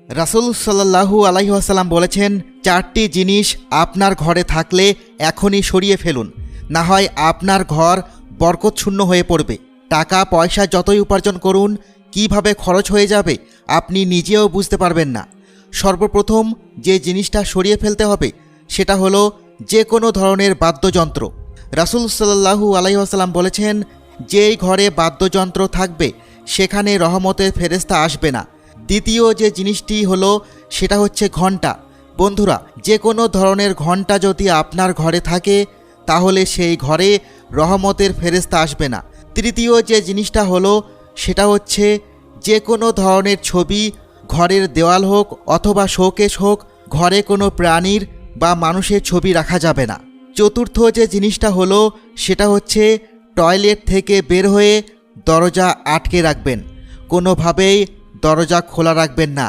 রাসূল সাল্লাল্লাহু আলাইহি ওয়াসাল্লাম বলেছেন, 4টি জিনিস আপনার ঘরে থাকলে এখনই সরিয়ে ফেলুন, না হয় আপনার ঘর বরকতশূন্য হয়ে পড়বে। টাকা পয়সা যতই উপার্জন করুন, কিভাবে খরচ হয়ে যাবে আপনি নিজেও বুঝতে পারবেন না। সর্বপ্রথম যে জিনিসটা সরিয়ে ফেলতে হবে সেটা হলো যে কোনো ধরনের বাদ্যযন্ত্র। রাসূল সাল্লাল্লাহু আলাইহি ওয়াসাল্লাম বলেছেন, যেই ঘরে বাদ্যযন্ত্র থাকবে সেখানে রহমতের ফেরেশতা আসবে না। দ্বিতীয় যে জিনিসটি হলো সেটা হচ্ছে ঘণ্টা। বন্ধুরা, যে কোনো ধরনের ঘণ্টা যদি আপনার ঘরে থাকে তাহলে সেই ঘরে রহমতের ফেরেশতা আসবে না। তৃতীয় যে জিনিসটা হলো সেটা হচ্ছে যে কোনো ধরনের ছবি, ঘরের দেওয়াল হোক অথবা শোকেস হোক, ঘরে কোনো প্রাণীর বা মানুষের ছবি রাখা যাবে না। চতুর্থ যে জিনিসটা হলো সেটা হচ্ছে টয়লেট থেকে বের হয়ে দরজা আটকে রাখবেন, কোনোভাবেই দরজা খোলা রাখবেন না।